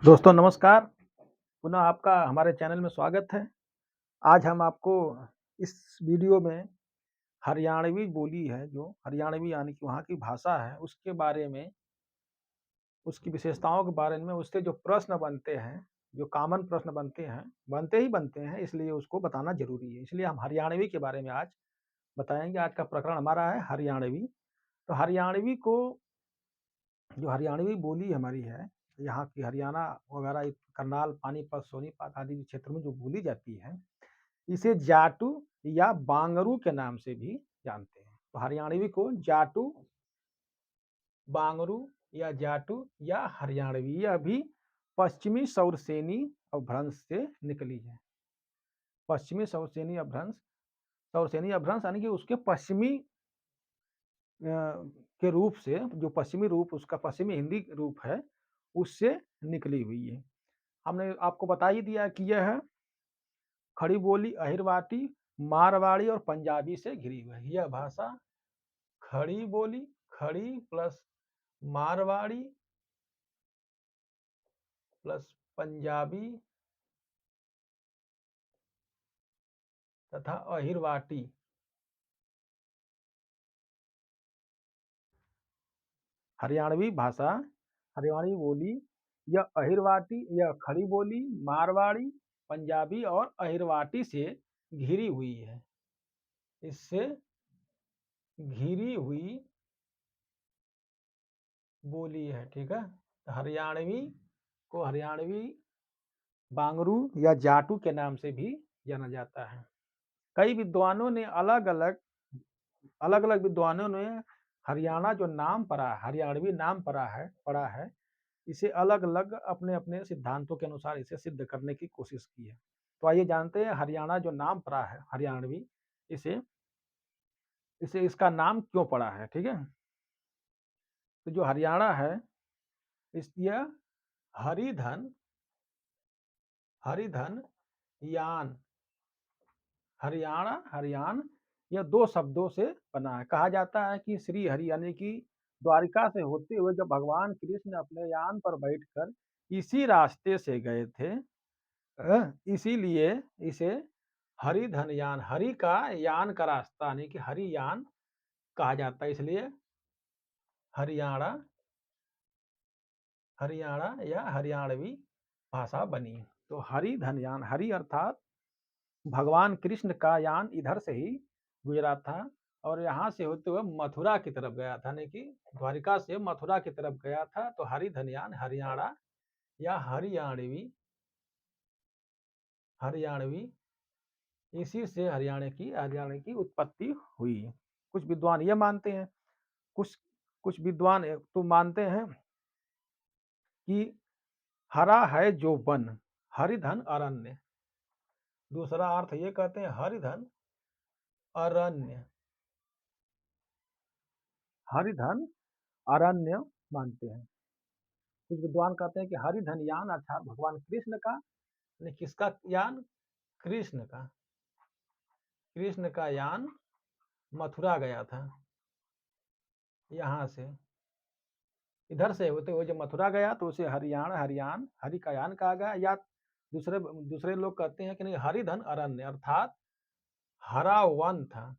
दोस्तों नमस्कार, पुनः आपका हमारे चैनल में स्वागत है। आज हम आपको इस वीडियो में हरियाणवी बोली है जो हरियाणवी यानी कि वहाँ की भाषा है, उसके बारे में, उसकी विशेषताओं के बारे में, उससे जो प्रश्न बनते हैं, जो कॉमन प्रश्न बनते ही बनते हैं, इसलिए उसको बताना ज़रूरी है। इसलिए हम हरियाणवी के बारे में आज बताएँगे। आज का प्रकरण हमारा है हरियाणवी। तो हरियाणवी को जो हरियाणवी बोली हमारी है, यहाँ की हरियाणा वगैरह करनाल, पानीपत, सोनीपत आदि क्षेत्र में जो बोली जाती है, इसे जाटू या बांगरू के नाम से भी जानते हैं। तो हरियाणवी को जाटू, बांगरू या जाटू या हरियाणवी, यह भी पश्चिमी सौरसेनी अपभ्रंश से निकली है। पश्चिमी सौरसेनी अपभ्रंश यानी कि उसके पश्चिमी के रूप से, जो पश्चिमी रूप उसका पश्चिमी हिंदी रूप है, उससे निकली हुई है। हमने आपको बता ही दिया कि यह खड़ी बोली अहिरवाटी, मारवाड़ी और पंजाबी से घिरी हुई है। यह भाषा खड़ी बोली, खड़ी प्लस मारवाड़ी प्लस पंजाबी तथा अहिरवाटी, हरियाणवी भाषा, हरियाणवी बोली, यह अहिरवाटी, यह खड़ी बोली, मारवाड़ी, पंजाबी और अहिरवाटी से घिरी हुई है। इससे घिरी हुई बोली है, ठीक है। तो हरियाणवी को हरियाणवी बांगरू या जाटू के नाम से भी जाना जाता है। कई विद्वानों ने अलग-अलग विद्वानों ने हरियाणा जो नाम पढ़ा, हरियाणवी नाम पढ़ा है, इसे अलग-अलग अपने-अपने सिद्धांतों के अनुसार इसे सिद्ध करने की कोशिश की है। तो आइए जानते हैं हरियाणा जो नाम पढ़ा है, हरियाणवी, इसे इसे इसका नाम क्यों पड़ा है, ठीक है। तो जो हरियाणा है, इस यह हरिधन हरिधन यान, हरियाण यह दो शब्दों से बना है। कहा जाता है कि श्री हरि यानी कि द्वारिका से होते हुए जब भगवान कृष्ण अपने यान पर बैठकर इसी रास्ते से गए थे, इसीलिए इसे हरिधन यान, हरि का यान का रास्ता यानी कि हरि यान कहा जाता है। इसलिए हरियाणा हरियाणा या हरियाणवी भाषा बनी। तो हरिधन यान, हरि अर्थात भगवान कृष्ण का यान इधर से ही गुजरा था और यहाँ से होते हुए मथुरा की तरफ गया था, यानी कि द्वारिका से मथुरा की तरफ गया था। तो हरिधन यान हरियाणा या हरियाणवी, इसी से हरियाणा की उत्पत्ति हुई। कुछ विद्वान ये मानते हैं, कुछ कुछ विद्वान तो मानते हैं कि हरा है जो वन, हरिधन अरण्य। दूसरा अर्थ ये कहते हैं हरिधन अरण्य, हरिधन अरण्य मानते हैं। कुछ विद्वान कहते हैं कि हरिधन यान अर्थात भगवान कृष्ण का, यानी किसका यान, कृष्ण का, कृष्ण का यान मथुरा गया था। यहाँ से इधर से होते हुए जब मथुरा गया तो उसे हरियाण हरि का यान कहा गया। या दूसरे दूसरे लोग कहते हैं कि नहीं, हरिधन अरण्य अर्थात हरा वन था।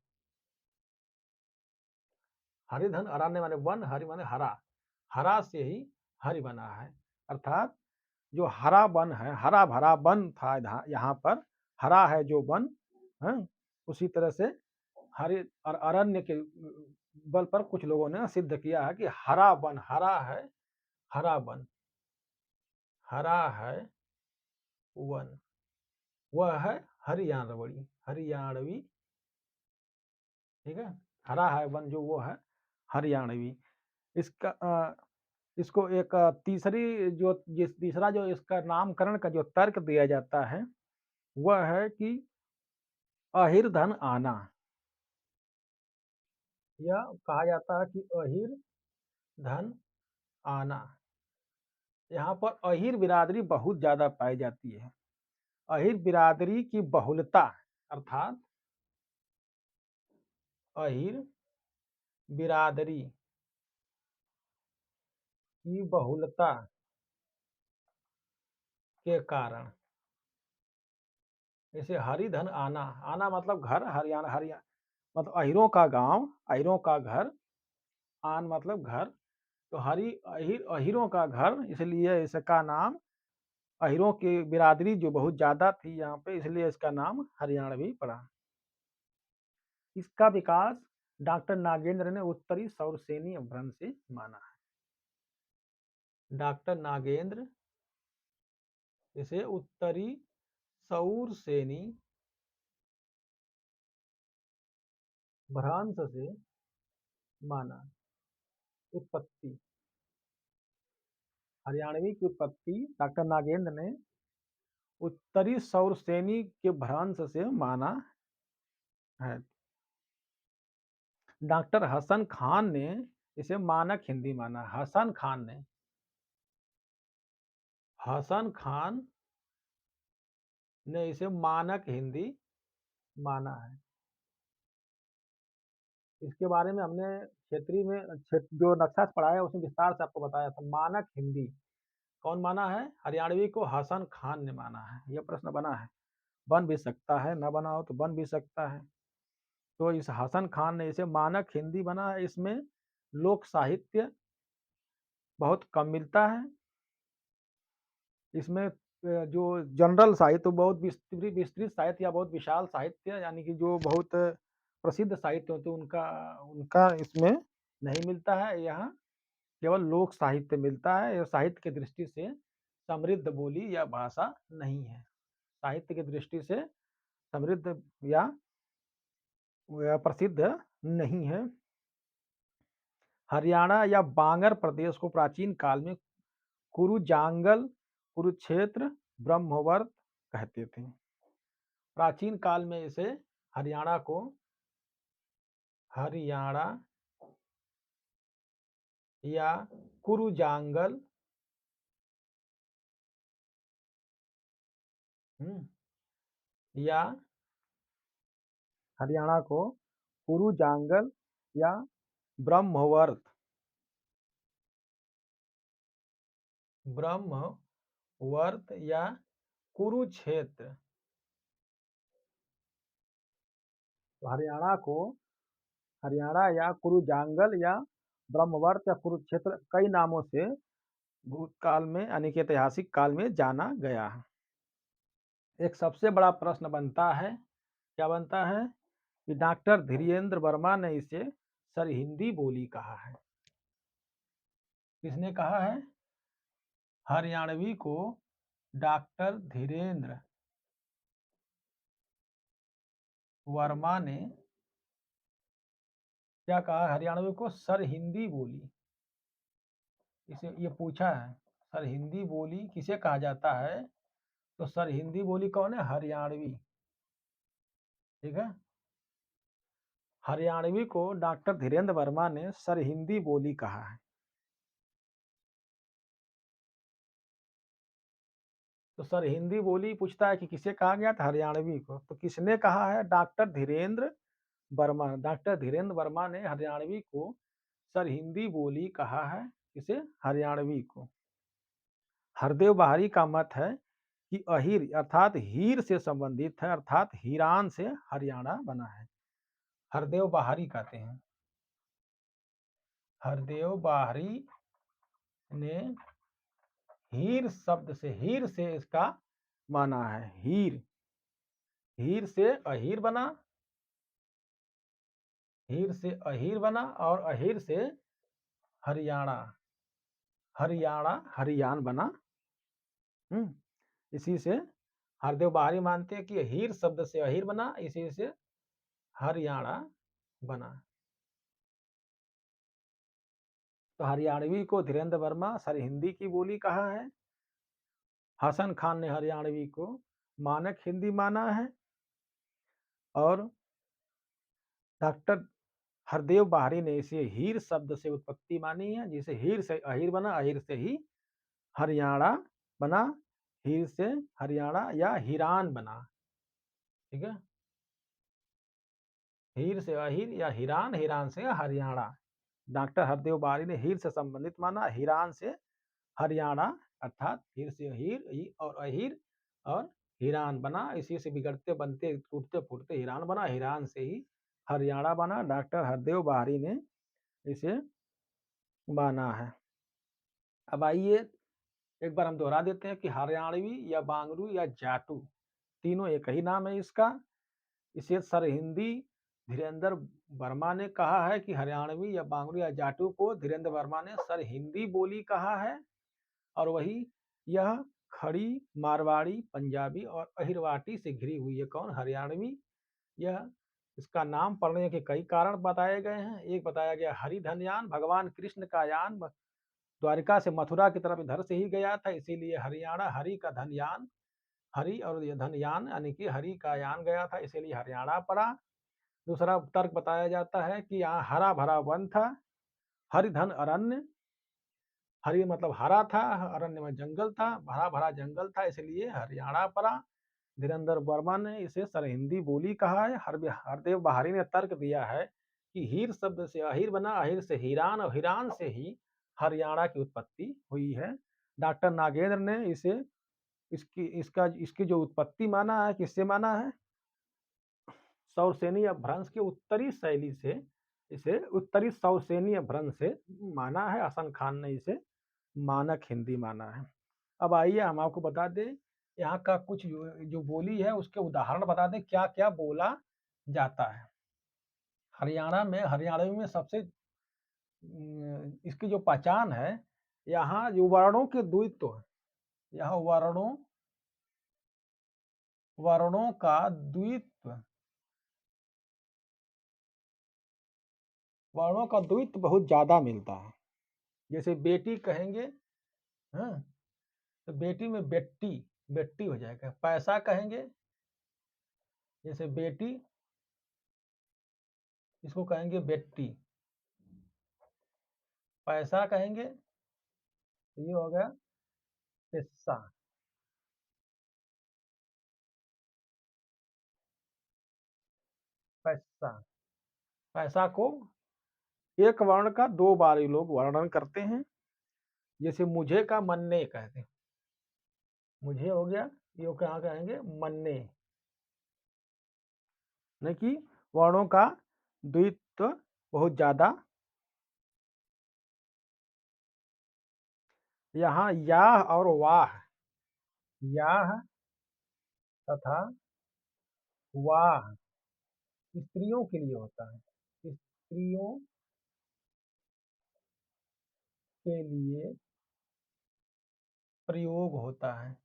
हरिधन अरण्य माने वन, हरि माने हरा, हरा से ही हरि बना है। अर्थात जो हरा वन है, हरा भरा वन था यहाँ पर, हरा है जो वन है, उसी तरह से हरे और अरण्य के बल पर कुछ लोगों ने सिद्ध किया है कि हरा वन, हरा वन, हरा है वन, वह है हरियाणवी, ठीक है। हरा है वन जो वो है हरियाणवी। इसका इसको एक तीसरा जो इसका नामकरण का जो तर्क दिया जाता है, वह है कि अहिर धन आना। यह कहा जाता है कि अहिर धन आना, यहाँ पर अहिर बिरादरी बहुत ज़्यादा पाई जाती है। अहिर बिरादरी की बहुलता अर्थात अहिर बिरादरी की, बहुलता के कारण। जैसे हरिधन आना, आना मतलब घर, हरियाणा मतलब अहिरों का गाँव, अहिरों का घर, आन मतलब घर, तो अहिरों का घर, इसलिए इसका नाम, अहिरों की बिरादरी जो बहुत ज़्यादा थी यहाँ पे, इसलिए इसका नाम हरियाणवी पड़ा। इसका विकास डॉक्टर नागेंद्र ने उत्तरी सौरसेनी अपभ्रंश से माना है। डॉक्टर नागेंद्र इसे उत्तरी सौरसेनी भ्रंश से माना। उत्पत्ति, हरियाणवी की उत्पत्ति डॉक्टर नागेंद्र ने उत्तरी सौरसेनी के भ्रंश से माना है। डॉक्टर हसन खान ने इसे मानक हिंदी माना। हसन खान ने इसे मानक हिंदी माना है। इसके बारे में हमने क्षेत्रीय में जो नक्शा पढ़ा है उसमें विस्तार से आपको बताया था। मानक हिंदी कौन माना है? हरियाणवी को हसन खान ने माना है। यह प्रश्न बना है, बन भी सकता है, ना बना हो तो बन भी सकता है। तो इस हसन खान ने इसे मानक हिंदी बना है। इसमें लोक साहित्य बहुत कम मिलता है। इसमें जो जनरल साहित्य तो बहुत विस्तृत साहित्य या बहुत विशाल साहित्य, यानी कि जो बहुत प्रसिद्ध साहित्य होते हैं उनका उनका इसमें नहीं मिलता है। यहाँ केवल लोक साहित्य मिलता है। यह साहित्य की दृष्टि से समृद्ध बोली या भाषा नहीं है। साहित्य की दृष्टि से समृद्ध या प्रसिद्ध नहीं है। हरियाणा या बांगर प्रदेश को प्राचीन काल में कुरुजांगल, कुरुक्षेत्र, ब्रह्मवर्त कहते थे। प्राचीन काल में इसे हरियाणा को हरियाणा या कुरुजांगल या हरियाणा को कुरुजांगल या ब्रह्मवर्त या कुरुक्षेत्र। तो हरियाणा या कुरुजांगल या ब्रह्मवर्त या कुरुक्षेत्र कई नामों से भूतकाल में यानी कि ऐतिहासिक काल में जाना गया है। एक सबसे बड़ा प्रश्न बनता है, क्या बनता है कि डॉक्टर धीरेन्द्र वर्मा ने इसे सरहिंदी बोली कहा है। किसने कहा है? हरियाणवी को डॉक्टर धीरेन्द्र वर्मा ने क्या कहा? हरियाणवी को सरहिंदी बोली। इसे ये पूछा है, सरहिंदी बोली किसे कहा जाता है? तो सरहिंदी बोली कौन है? हरियाणवी। ठीक है, हरियाणवी को डॉक्टर धीरेन्द्र वर्मा ने सरहिंदी बोली कहा है। तो सरहिंदी बोली पूछता है कि किसे कहा गया था? हरियाणवी को। तो किसने कहा है? डॉक्टर धीरेन्द्र वर्मा। डॉक्टर धीरेन्द्र वर्मा ने हरियाणवी को सरहिंदी बोली कहा है। किसे? हरियाणवी को। हरदेव बहारी का मत है कि अहिर अर्थात हीर से संबंधित है, अर्थात हीरान से हरियाणा बना है। हरदेव बहारी कहते हैं। हरदेव बहारी ने हीर शब्द से, हीर से इसका माना है। हीर से अहिर बना, हीर से अहिर बना और अहिर से हरियाणा, हरियाण बना। इसी से हरदेव बहारी मानते हैं कि हीर शब्द से अहिर बना, इसी से हरियाणा बना। तो हरियाणवी को धीरेन्द्र वर्मा सरहिंदी की बोली कहा है। हसन खान ने हरियाणवी को मानक हिंदी माना है और डॉक्टर हरदेव बहारी ने इसे हीर शब्द से उत्पत्ति मानी है, जिसे हीर से अहिर बना, अहिर से ही हरियाणा बना, हीर से हरियाणा या हिरान बना। ठीक है, हीर से अहिर या हिरान, हिरान से हरियाणा। डॉक्टर हरदेव बहारी ने हीर से संबंधित माना, हिरान से हरियाणा अर्थात हीर से हीर और अहीर और हीरान बना, इसी से बिगड़ते बनते टूटते फूटते हीरान बना, हीरान से ही हरियाणा बना। डॉक्टर हरदेव बाहरी ने इसे माना है। अब आइए एक बार हम दोहरा देते हैं कि हरियाणवी या बांगरू या जाटू तीनों एक ही नाम है इसका। इसे सरहिंदी धीरेन्द्र वर्मा ने कहा है कि हरियाणवी या बांगरू या जाटू को धीरेन्द्र वर्मा ने सरहिंदी बोली कहा है। और वही यह खड़ी मारवाड़ी पंजाबी और अहिरवाटी से घिरी हुई है। कौन? हरियाणवी। यह इसका नाम पड़ने के कई कारण बताए गए हैं। एक बताया गया हरि धनयान, भगवान कृष्ण का यान द्वारिका से मथुरा की तरफ इधर से ही गया था, इसीलिए हरियाणा हरि का धनयान, हरि और ये धनयान यानी कि हरि का यान गया था, इसीलिए हरियाणा पड़ा। दूसरा तर्क बताया जाता है कि यहाँ हरा भरा वन था, हरिधन अरण्य, हरि मतलब हरा था, अरण्य में जंगल था, भरा भरा जंगल था, इसलिए हरियाणा पड़ा। धीरेन्द्र वर्मा ने इसे सरहिंदी बोली कहा है। हरदेव बाहरी ने तर्क दिया है कि हीर शब्द से अहीर बना, अहीर से हीरान और हीरान से ही हरियाणा की उत्पत्ति हुई है। डॉक्टर नागेंद्र ने इसे इसकी जो उत्पत्ति माना है, किससे माना है? सौरसेनी अपभ्रंश के उत्तरी शैली से, इसे उत्तरी सौरसेनी अपभ्रंश से माना है। हसन खान ने इसे मानक हिंदी माना है। अब आइए हम आपको बता दें यहाँ का कुछ जो बोली है उसके उदाहरण बता दें क्या क्या बोला जाता है। हरियाणा में हरियाणवी में सबसे इसकी जो पहचान है, यहाँ जो वर्णों के द्वित्व है, यहाँ वर्णों का द्वित्व, वर्णों का द्वित्व बहुत ज्यादा मिलता है। जैसे बेटी कहेंगे, हाँ, तो बेटी में बेट्टी, बेट्टी हो जाएगा। पैसा कहेंगे, जैसे बेटी, इसको कहेंगे बेट्टी। पैसा कहेंगे तो ये हो गया पैसा। पैसा, पैसा को एक वर्ण का दो बार ये लोग वर्णन करते हैं। जैसे मुझे का मन्ने कहते हैं, मुझे हो गया, ये क्या कहेंगे? मन्ने। नहीं कि वर्णों का द्वित्व बहुत ज्यादा। यहाँ याह और वाह, याह तथा वाह स्त्रियों के लिए होता है, स्त्रियों के लिए प्रयोग होता है।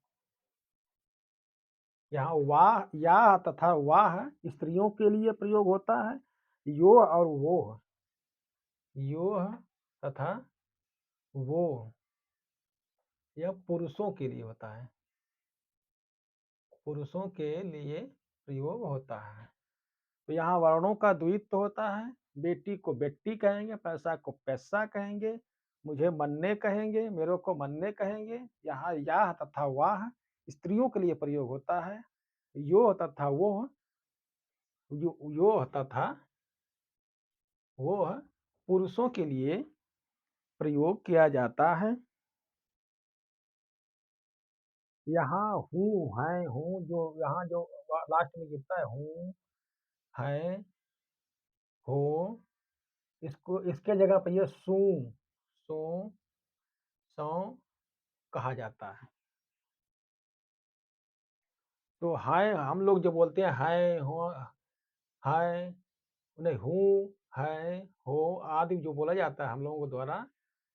यहाँ वाह, याह तथा वाह स्त्रियों के लिए प्रयोग होता है। यो और वो, यो तथा वो यह पुरुषों के लिए होता है, पुरुषों के लिए प्रयोग होता है। तो यहाँ वर्णों का द्वित्व होता है। बेटी को बेट्टी कहेंगे, पैसा को पैसा कहेंगे, मुझे मन्ने कहेंगे, मेरे को मन्ने कहेंगे। यहाँ याह तथा वाह स्त्रियों के लिए प्रयोग होता है। यो तथा वो, यो तथा वो पुरुषों के लिए प्रयोग किया जाता है। यहाँ हूँ, है, हूँ, जो यहाँ जो लास्ट में गिरता है, हूँ, है, हो, इसको इसके जगह पर ये सू, सो, सौ कहा जाता है। तो है हम लोग जो बोलते हैं है, हो, है, नहीं, हूँ, है, हो आदि जो बोला जाता है हम लोगों के द्वारा,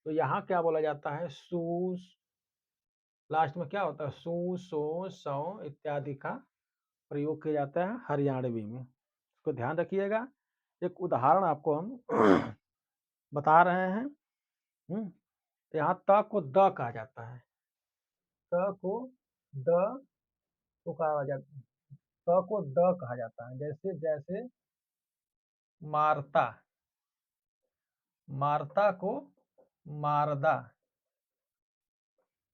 तो यहाँ क्या बोला जाता है? सू, लास्ट में क्या होता है? सू, सो, सौ इत्यादि का प्रयोग किया जाता है हरियाणवी में। इसको ध्यान रखिएगा। एक उदाहरण आपको हम बता रहे हैं। यहाँ त को द कहा जाता है, त को द को कहा जाता है, त को द कहा जाता है। जैसे जैसे मारता, मारता को मारदा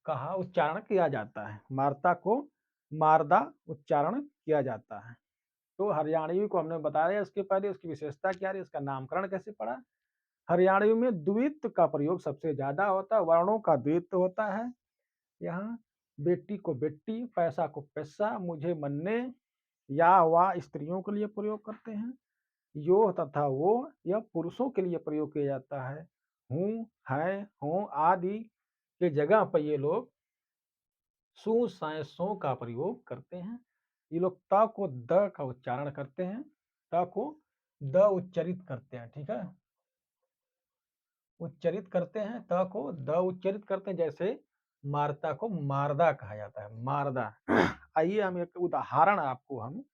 कहा उच्चारण किया जाता है, मारता को मारदा उच्चारण किया जाता है। तो हरियाणवी को हमने बताया इसके पहले, उसकी विशेषता क्या है, इसका नामकरण कैसे पड़ा। हरियाणवी में द्वित्व का प्रयोग सबसे ज्यादा होता है, वर्णों का द्वित्व होता है। यहाँ बेटी को बेट्टी, पैसा को पैसा, मुझे मन्ने, या वा स्त्रियों के लिए प्रयोग करते हैं। यो तथा वो यह पुरुषों के लिए प्रयोग किया जाता है। हूँ, है, हों आदि के जगह पर ये लोग सु, साए, सो का प्रयोग करते हैं। ये लोग त को द का उच्चारण करते हैं, त को द उच्चरित करते हैं, ठीक है? उच्चरित करते हैं, त को द उच्चरित करते हैं, जैसे मारता को मारदा कहा जाता है, मारदा। आइए हम एक उदाहरण आपको हम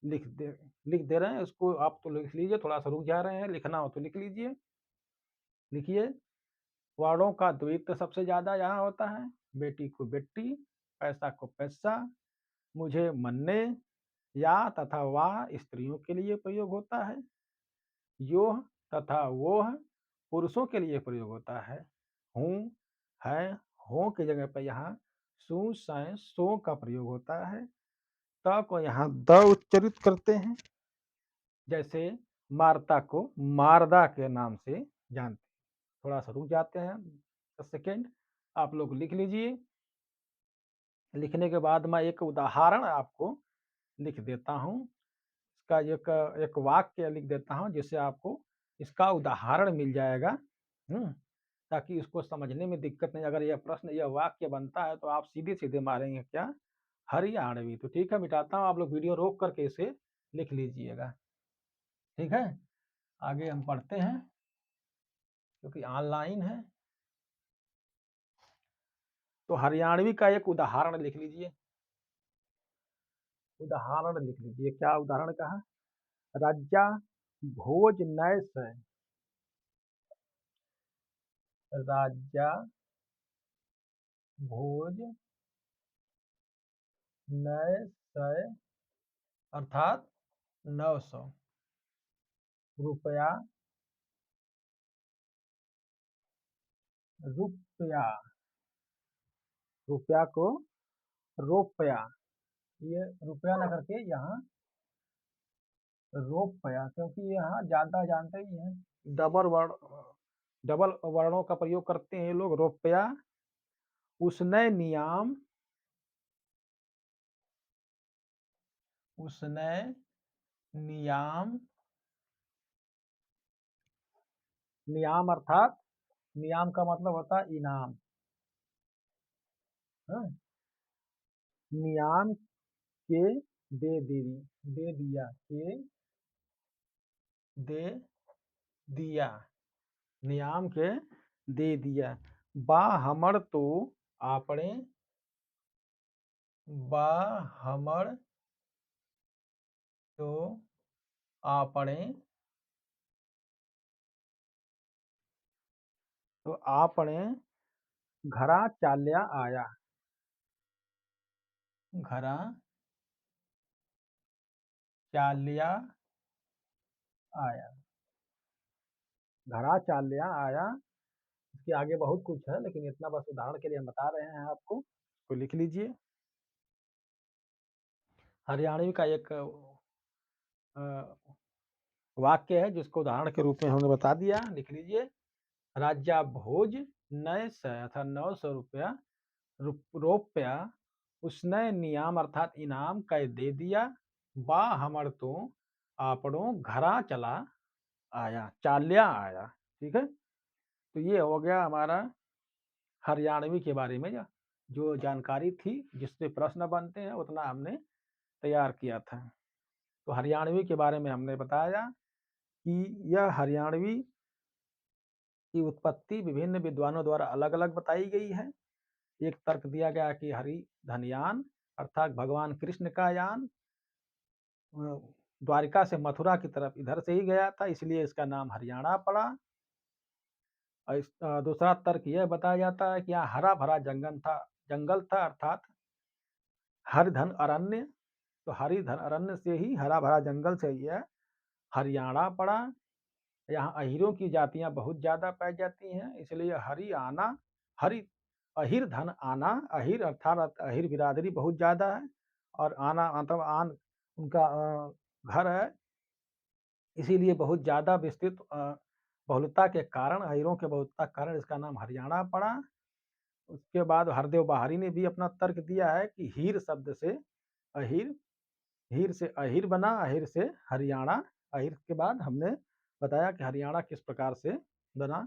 लिख दे लिख दे रहे हैं, उसको आप तो लिख लीजिए, थोड़ा-सा रुक जा रहे हैं, लिखना हो तो लिख लीजिए। लिखिए, वर्णों का द्वित्व सबसे ज़्यादा यहाँ होता है, बेटी को बेट्टी, पैसा को पैसा, मुझे मन्ने, या तथा वाह स्त्रियों के लिए प्रयोग होता है। योह तथा वोह पुरुषों के लिए प्रयोग होता है। हूँ, है, हों की जगह पर यहाँ सु, सै, सो का प्रयोग होता है। त को यहाँ द उच्चरित करते हैं, जैसे मार्ता को मारदा के नाम से जानते हैं। थोड़ा-सा रुक जाते हैं 10 सेकंड, आप लोग लिख लीजिए। लिखने के बाद मैं एक उदाहरण आपको लिख देता हूँ। इसका एक एक वाक्य लिख देता हूँ, जिससे आपको इसका उदाहरण मिल जाएगा। ताकि इसको समझने में दिक्कत नहीं, अगर यह प्रश्न यह वाक्य बनता है तो आप सीधे-सीधे मारेंगे क्या? हरियाणवी। तो ठीक है, मिटाता हूँ, आप लोग वीडियो रोक करके इसे लिख लीजिएगा। ठीक है? आगे हम पढ़ते हैं, क्योंकि ऑनलाइन है। तो हरियाणवी का एक उदाहरण लिख लीजिए। उदाहरण लिख लीजिए, क्या उदाहरण कहा? रज्जा भोज नय सै। राजा भोज नय सै अर्थात 900 रुपया। रुपया, रुपया को रोपया, ये रुपया ना करके यहाँ रोपया, क्योंकि यहाँ ज्यादा जानते ही हैं डबल वर्णों का प्रयोग करते हैं ये लोग। रोपया उसने नियाम, उसने नियाम, नियाम अर्थात नियाम का मतलब होता है इनाम। हाँ? नियाम के दे दिया के दे दिया, नियाम के दे दिया। बा हमर तो आपने, बा हमर तो आपने, तो आपने घरा चाल्या आया, घरा चाल्या आया, घरा चाल्या आया। इसके आगे बहुत कुछ है, लेकिन इतना बस उदाहरण के लिए हम बता रहे हैं आपको, तो लिख लीजिए। हरियाणवी का एक वाक्य है, जिसको उदाहरण के रूप में हमने बता दिया, लिख लीजिए। राजा भोज नय सै अर्थात 900 रुपया रोपया उसने नियाम अर्थात इनाम कह दे दिया। बा हमर तो आपड़ों घरा चला आया, चाल्या आया। ठीक है, तो ये हो गया हमारा हरियाणवी के बारे में जो जानकारी थी, जिससे प्रश्न बनते हैं उतना हमने तैयार किया था। तो हरियाणवी के बारे में हमने बताया कि यह हरियाणवी की उत्पत्ति विभिन्न विद्वानों द्वारा अलग-अलग बताई गई है। एक तर्क दिया गया कि हरि धनयान अर्थात भगवान कृष्ण का यान द्वारिका से मथुरा की तरफ इधर से ही गया था, इसलिए इसका नाम हरियाणा पड़ा। और दूसरा तर्क यह बताया जाता है कि यहाँ हरा भरा जंगल था अर्थात हरिधन अरण्य। तो हरिधन अरण्य से ही, हरा भरा जंगल से यह हरियाणा पड़ा। यहाँ अहिरों की जातियां बहुत ज्यादा पाई जाती हैं, इसलिए हरियाणा, हरि अहिर धन आना, अहिर अर्थात अहिर बिरादरी बहुत ज्यादा है, और आना मतलब आन उनका घर है, इसीलिए बहुत ज्यादा विस्तृत बहुलता के कारण, अहिरों के बहुलता के कारण इसका नाम हरियाणा पड़ा। उसके बाद हरदेव बाहरी ने भी अपना तर्क दिया है कि हीर शब्द से अहीर, हीर से अहीर बना, अहीर से हरियाणा, अहीर के बाद हमने बताया कि हरियाणा किस प्रकार से बना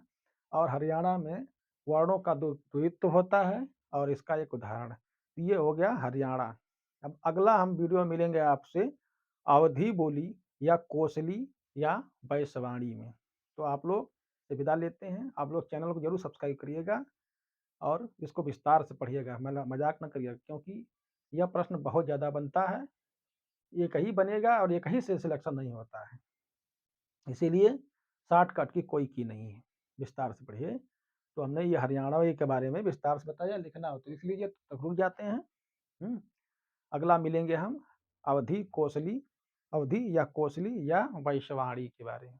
और हरियाणा में वर्णों का द्वित्व होता है और इसका एक उदाहरण। ये हो गया हरियाणा। अब अगला हम वीडियो मिलेंगे आपसे अवधी बोली या कोसली या वैश्यवाणी में। तो आप लोग से विदा लेते हैं। आप लोग चैनल को ज़रूर सब्सक्राइब करिएगा और इसको विस्तार से पढ़िएगा, मज़ाक ना करिएगा, क्योंकि यह प्रश्न बहुत ज़्यादा बनता है। एक ही बनेगा और एक ही से सिलेक्शन नहीं होता है। इसीलिए शॉर्टकट की कोई की नहीं है, विस्तार से पढ़िए। तो हमने ये हरियाणवी के बारे में विस्तार से बताया, लिखना हो तो लिख लीजिए, तब तक रुक जाते हैं। अगला मिलेंगे हम अवधी या कोसली या वैश्यवाणी के बारे में।